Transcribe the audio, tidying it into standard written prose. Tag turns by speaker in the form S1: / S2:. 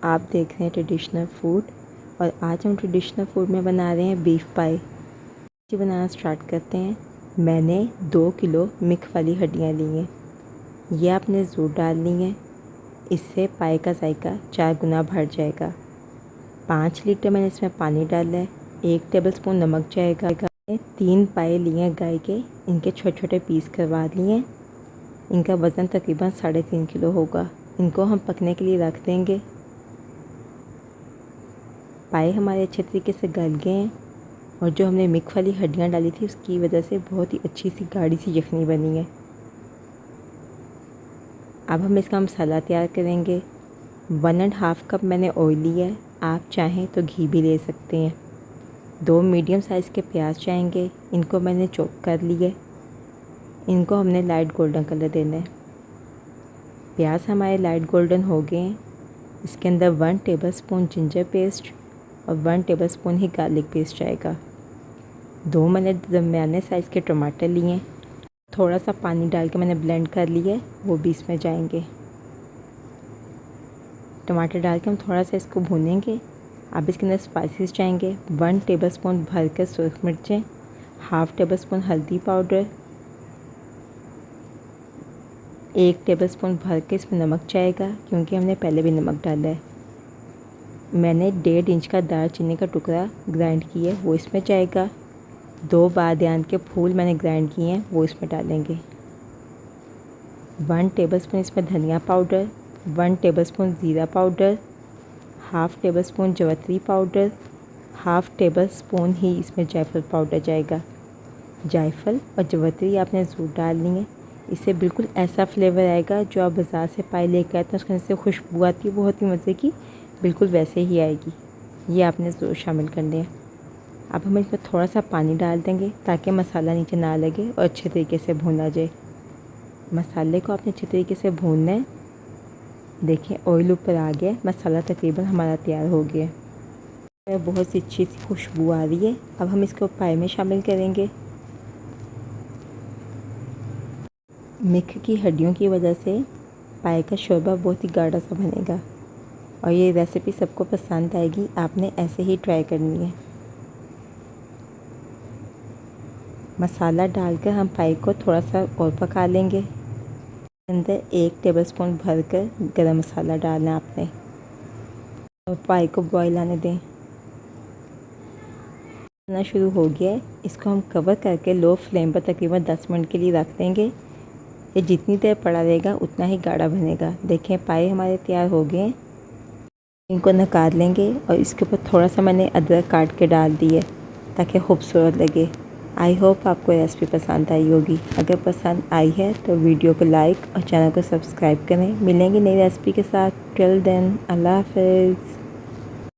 S1: आप देख रहे हैं ट्रेडिशनल फूड और आज हम ट्रेडिशनल फूड में बना रहे हैं बीफ पाई। जी बनाना स्टार्ट करते हैं। मैंने 2 किलो मिक्स वाली हड्डियाँ ली हैं, ये आपने ज़रूर डालनी है, इससे पाई का जायका 4 गुना बढ़ जाएगा। 5 लीटर मैंने इसमें पानी डाला है, 1 टेबलस्पून नमक जाएगा। 3 पाए लिए हैं गाय के, इनके छोटे छोटे पीस करवा लिए हैं। इनका वज़न तकरीबन 3.5 किलो होगा। इनको हम पकने के लिए रख देंगे। पाए हमारे अच्छे तरीके से गल गए हैं और जो हमने मिक्स वाली हड्डियाँ डाली थी उसकी वजह से बहुत ही अच्छी सी गाढ़ी सी यखनी बनी है। अब हम इसका मसाला तैयार करेंगे। 1.5 कप मैंने ऑयल लिया है, आप चाहें तो घी भी ले सकते हैं। 2 मीडियम साइज़ के प्याज चाहेंगे, इनको मैंने चॉप कर लिया है। इनको हमने लाइट गोल्डन कलर देना है। प्याज हमारे लाइट गोल्डन हो गए हैं। इसके अंदर 1 टेबलस्पून जिंजर पेस्ट और 1 टेबलस्पून ही गार्लिक पेस्ट जाएगा। 2 मैंने दरमियाने साइज़ के टमाटर लिए हैं, थोड़ा सा पानी डाल के मैंने ब्लेंड कर लिया है, वो भी इसमें जाएंगे। टमाटर डाल के हम थोड़ा सा इसको भूनेंगे। अब इसके अंदर स्पाइसेस जाएंगे। 1 टेबलस्पून भर कर सूख मिर्चें, 1/2 टेबलस्पून हल्दी पाउडर, 1 टेबलस्पून भर के इसमें नमक जाएगा क्योंकि हमने पहले भी नमक डाला है। मैंने 1.5 इंच का दालचीनी का टुकड़ा ग्राइंड किया है, वो इसमें जाएगा। 2 बादियान के फूल मैंने ग्राइंड किए हैं, वो इसमें डालेंगे। 1 टेबलस्पून इसमें धनिया पाउडर, 1 टेबलस्पून ज़ीरा पाउडर, 1/2 टेबलस्पून जवैत्री पाउडर, 1/2 टेबलस्पून ही इसमें जायफल पाउडर जाएगा। जायफल और जवैत्री आपने ज़रूर डालनी है, इससे बिल्कुल ऐसा फ्लेवर आएगा जो आप बाज़ार से पाई लेकर आए तो उसके अंदर से खुशबू आती है बहुत ही मज़े की, बिल्कुल वैसे ही आएगी। ये आपने ज़रूर शामिल करने हैं। अब हम इसमें थोड़ा सा पानी डाल देंगे ताकि मसाला नीचे ना लगे और अच्छे तरीके से भूना जाए। मसाले को आपने अच्छे तरीके से भूनना है। देखें ऑयल ऊपर आ गया है, मसाला तकरीबन हमारा तैयार हो गया है। बहुत सी अच्छी सी खुशबू आ रही है। अब हम इसको पाई में शामिल करेंगे। मिक्स की हड्डियों की वजह से पाई का शोरबा बहुत ही गाढ़ा सा बनेगा और ये रेसिपी सबको पसंद आएगी। आपने ऐसे ही ट्राई करनी है। मसाला डालकर हम पाई को थोड़ा सा और पका लेंगे। अंदर 1 टेबलस्पून भरकर गरम मसाला डालना आपने और पाई को बॉईल आने दें। बनना शुरू हो गया है, इसको हम कवर करके लो फ्लेम पर तकरीबन 10 मिनट के लिए रख देंगे। ये जितनी देर पड़ा रहेगा उतना ही गाढ़ा बनेगा। देखें पाई हमारे तैयार हो गए हैं। इनको निकाल लेंगे और इसके ऊपर थोड़ा सा मैंने अदरक काट के डाल दी है ताकि खूबसूरत लगे। आई होप आपको रेसिपी पसंद आई होगी। अगर पसंद आई है तो वीडियो को लाइक और चैनल को सब्सक्राइब करें। मिलेंगे नई रेसिपी के साथ। टिल देन अल्लाह हाफ़िज़।